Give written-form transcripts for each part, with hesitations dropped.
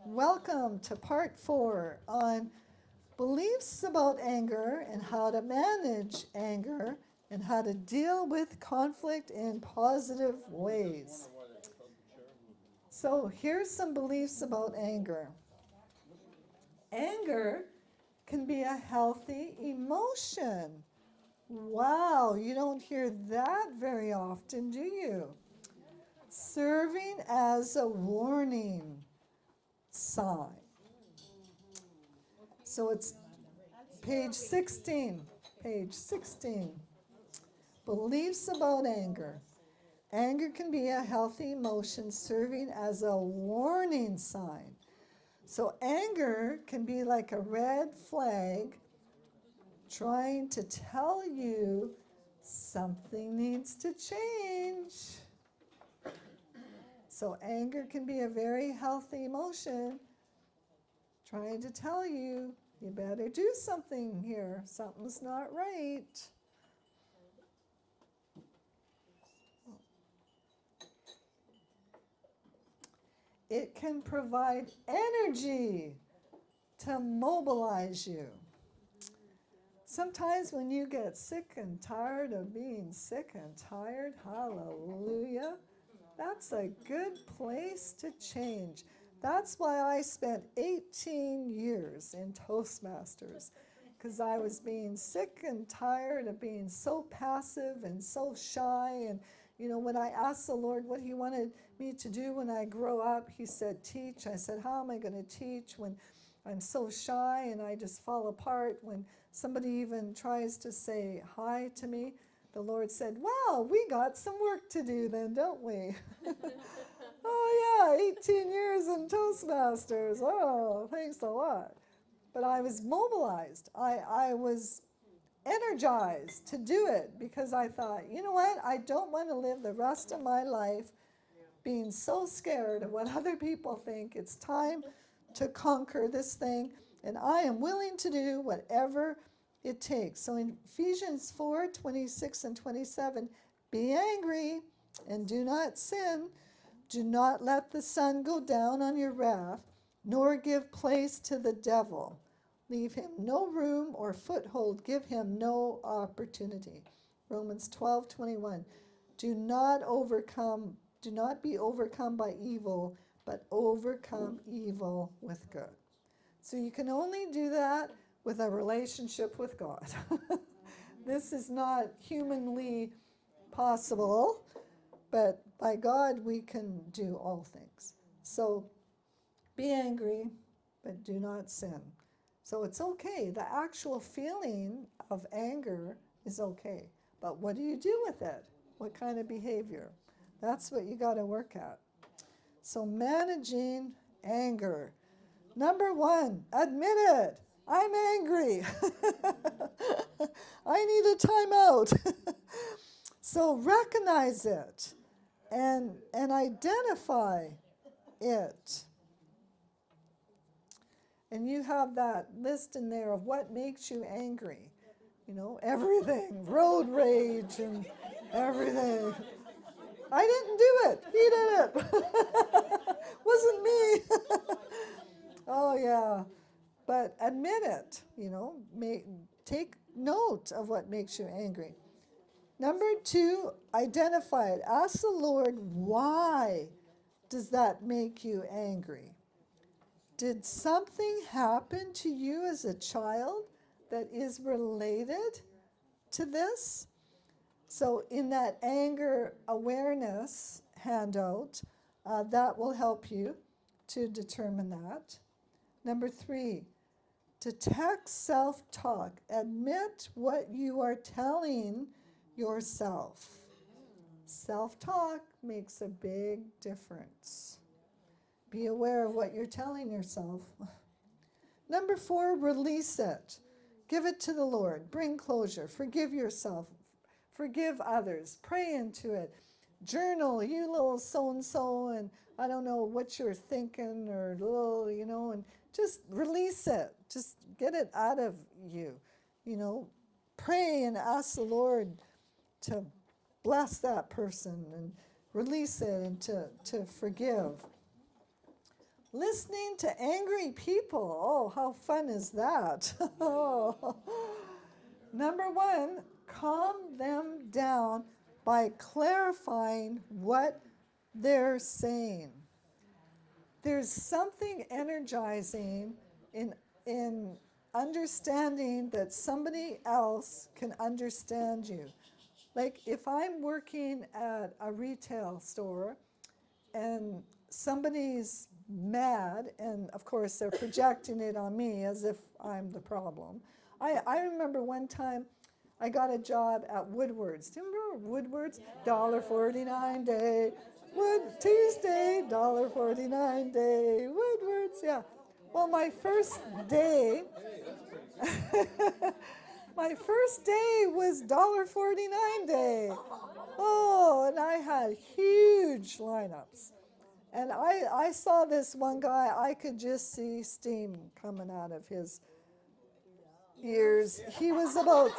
Welcome to part 4 on beliefs about anger and how to manage anger and how to deal with conflict in positive ways. So here's some beliefs about anger. Anger can be a healthy emotion. Wow, you don't hear that very often, do you? Serving as a warning sign. So it's page 16. Page 16. Beliefs about anger. Anger can be a healthy emotion serving as a warning sign. So anger can be like a red flag trying to tell you something needs to change. So anger can be a very healthy emotion trying to tell you, you better do something here. Something's not right. It can provide energy to mobilize you. Sometimes when you get sick and tired of being sick and tired, hallelujah, that's a good place to change. That's why I spent 18 years in Toastmasters, because I was being sick and tired of being so passive and so shy. And, when I asked the Lord what He wanted me to do when I grow up, He said, teach. I said, how am I going to teach when I'm so shy and I just fall apart? When somebody even tries to say hi to me, the Lord said, well, we got some work to do then, don't we? Oh yeah, 18 years in Toastmasters. Oh, thanks a lot. But I was mobilized. I was energized to do it because I thought, you know what? I don't want to live the rest of my life being so scared of what other people think. It's time to conquer this thing, and I am willing to do whatever it takes. So in Ephesians 4:26 and 27, be angry and do not sin. Do not let the sun go down on your wrath, nor give place to the devil. Leave him no room or foothold. Give him no opportunity. Romans 12:21. Do not be overcome by evil, but overcome evil with good. So you can only do that with a relationship with God. This is not humanly possible, but by God we can do all things. So be angry, but do not sin. So it's okay. The actual feeling of anger is okay. But what do you do with it? What kind of behavior? That's what you got to work at. So managing anger. Number 1, admit it. I'm angry. I need a timeout. So recognize it and identify it. And you have that list in there of what makes you angry. Everything, road rage and everything. I didn't do it. He did it. Wasn't me. Oh, yeah. But admit it, take note of what makes you angry. Number 2, identify it. Ask the Lord, why does that make you angry? Did something happen to you as a child that is related to this? So in that anger awareness handout, that will help you to determine that. Number 3, detect self-talk. Admit what you are telling yourself. Self-talk makes a big difference. Be aware of what you're telling yourself. Number 4, release it. Give it to the Lord. Bring closure. Forgive yourself. Forgive others. Pray into it. Journal, you little so-and-so, and I don't know what you're thinking or little, and just release it. Just get it out of you. Pray and ask the Lord to bless that person and release it and to forgive. Listening to angry people. Oh, how fun is that? Number one, calm them down by clarifying what they're saying. There's something energizing in understanding that somebody else can understand you. Like if I'm working at a retail store and somebody's mad, and of course they're projecting it on me as if I'm the problem. I remember one time I got a job at Woodward's. Do you remember Woodward's? $1.49 day. Wood Tuesday, $1.49 day. Woodward's, yeah. Well, my first day, my first day was $1.49 day. Oh, and I had huge lineups. And I saw this one guy, I could just see steam coming out of his ears. He was about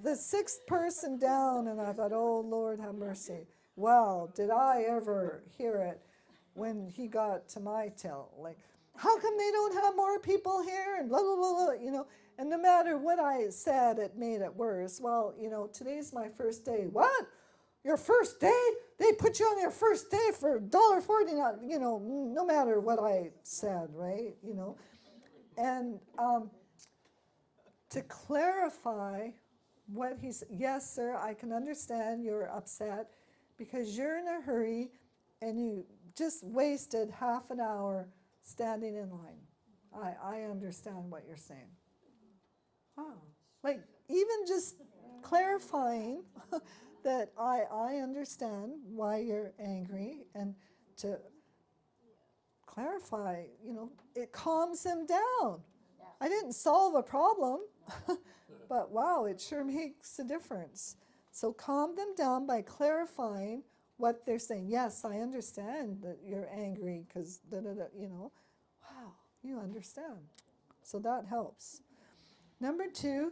the sixth person down, and I thought, oh, Lord, have mercy. Well, did I ever hear it when he got to my till? Like, how come they don't have more people here? And blah, blah, blah, blah, you know. And no matter what I said, it made it worse. Well, you know, today's my first day. What? Your first day? They put you on your first day for $1.49, you know, no matter what I said, right? You know. And to clarify what he said, yes, sir, I can understand you're upset because you're in a hurry and you just wasted half an hour standing in line. I understand what you're saying. Wow. Like, even just clarifying that I understand why you're angry, and to clarify, you know, it calms them down. I didn't solve a problem, but wow, it sure makes a difference. So calm them down by clarifying what they're saying. Yes, I understand that you're angry because, you know, wow, you understand. So that helps. Number two,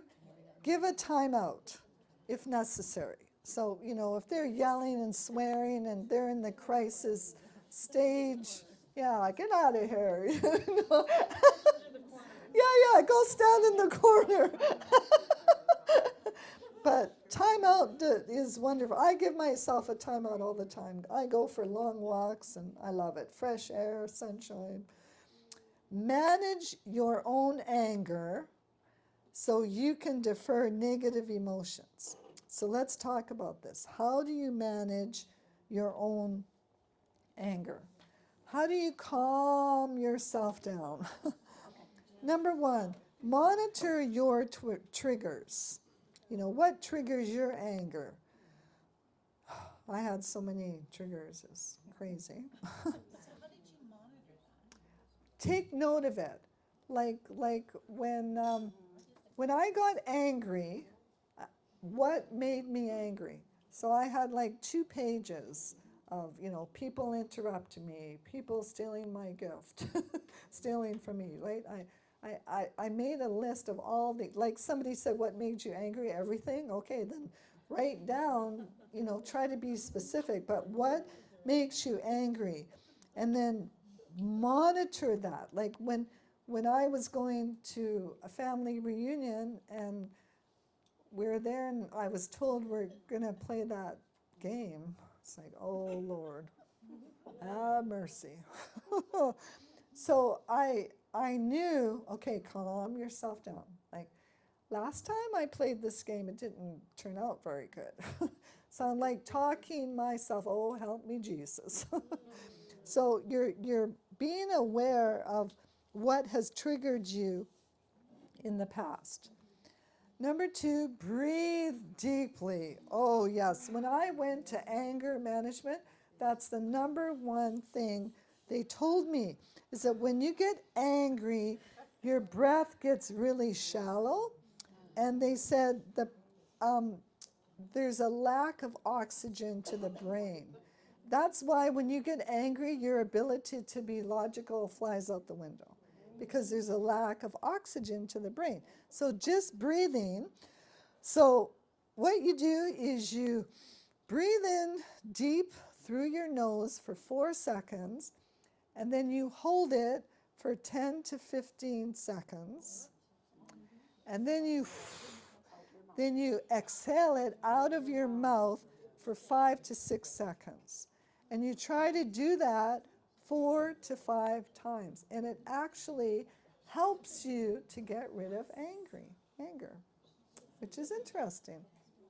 give a timeout if necessary. So, you know, if they're yelling and swearing and they're in the crisis stage, yeah, get out of here. You know? Yeah, go stand in the corner. But timeout is wonderful. I give myself a timeout all the time. I go for long walks and I love it. Fresh air, sunshine. Manage your own anger so you can defer negative emotions. So let's talk about this. How do you manage your own anger? How do you calm yourself down? Number one, monitor your triggers. You know, what triggers your anger? I had so many triggers, it's crazy. So how did you monitor that? Take note of it. Like when I got angry, what made me angry? So I had like 2 pages of, you know, people interrupting me, people stealing my gift, stealing from me, right? I made a list of all the, like somebody said, what made you angry? Everything? Okay, then write down, you know, try to be specific, but what makes you angry? And then monitor that. Like when I was going to a family reunion and we were there and I was told we're going to play that game. It's like, oh, Lord, have mercy. So I knew, okay, calm yourself down. Like, last time I played this game, it didn't turn out very good. So I'm like talking myself, oh, help me, Jesus. So you're being aware of what has triggered you in the past. Number 2, breathe deeply. Oh, yes. When I went to anger management, that's the number one thing they told me, is that when you get angry, your breath gets really shallow. And they said that there's a lack of oxygen to the brain. That's why when you get angry, your ability to be logical flies out the window, because there's a lack of oxygen to the brain. So just breathing. So what you do is you breathe in deep through your nose for 4 seconds, and then you hold it for 10 to 15 seconds, and then you exhale it out of your mouth for 5 to 6 seconds. And you try to do that 4 to 5 times. And it actually helps you to get rid of anger, which is interesting.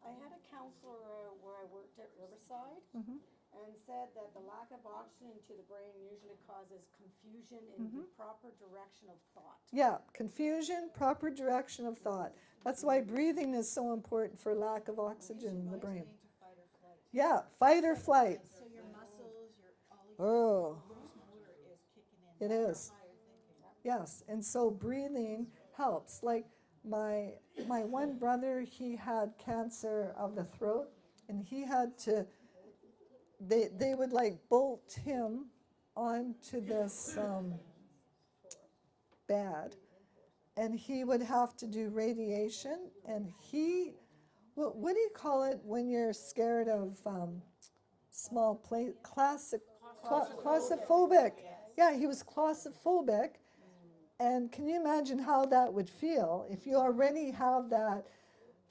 I had a counselor where I worked at Riverside Mm-hmm. and said that the lack of oxygen to the brain usually causes confusion in the proper direction of thought. Yeah, confusion, proper direction of thought. That's why breathing is so important for lack of oxygen in the brain. Into fight or flight. Yeah, fight or flight. So your muscles, your Oh, gross motor is kicking in. it is. Higher thinking. Yes, and so breathing helps. Like my one brother, he had cancer of the throat, and he had to. They would like bolt him onto this bed, and he would have to do radiation. And what do you call it when you're scared of small place? Claustrophobic. Yeah, he was claustrophobic. And can you imagine how that would feel if you already have that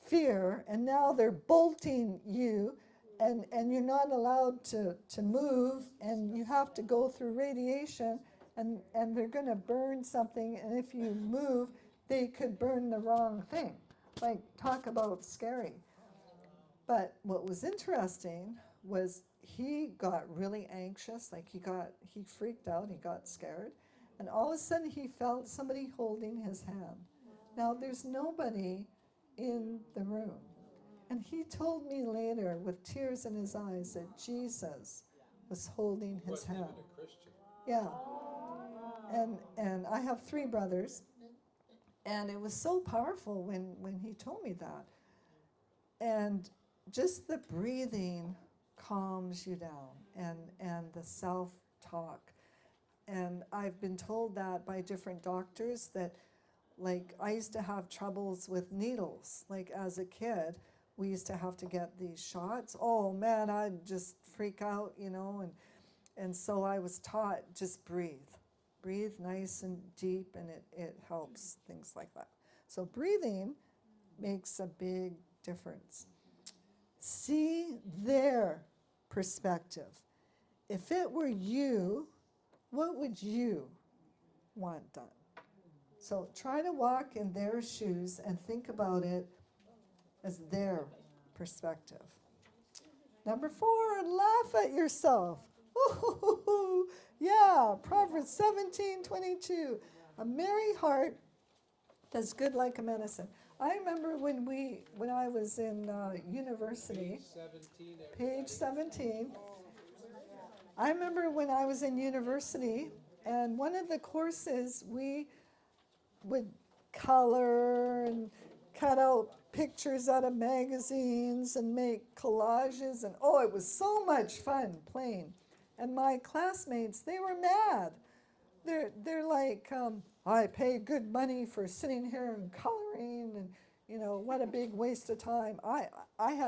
fear and now they're bolting you and you're not allowed to move and you have to go through radiation and they're going to burn something, and if you move, they could burn the wrong thing. Like, talk about scary. But what was interesting was he got really anxious, like he freaked out, he got scared, and all of a sudden he felt somebody holding his hand. Now there's nobody in the room. And he told me later with tears in his eyes that Jesus was holding his hand. Wasn't even a Christian. Yeah. And I have 3 brothers, and it was so powerful when he told me that. And just the breathing calms you down, and the self-talk. And I've been told that by different doctors that, like, I used to have troubles with needles. Like, as a kid, we used to have to get these shots. Oh man, I'd just freak out, and so I was taught, just breathe. Breathe nice and deep, and it helps, things like that. So breathing makes a big difference. See their perspective. If it were you, what would you want done? So try to walk in their shoes and think about it as their perspective. Number 4, laugh at yourself. Ooh, yeah, Proverbs 17:22. A merry heart does good like a medicine. I remember when I was in university, page 17. I remember when I was in university, and one of the courses we would color and cut out pictures out of magazines and make collages, and oh, it was so much fun playing. And my classmates, they were mad. They're like, I pay good money for sitting here and coloring, and what a big waste of time. I had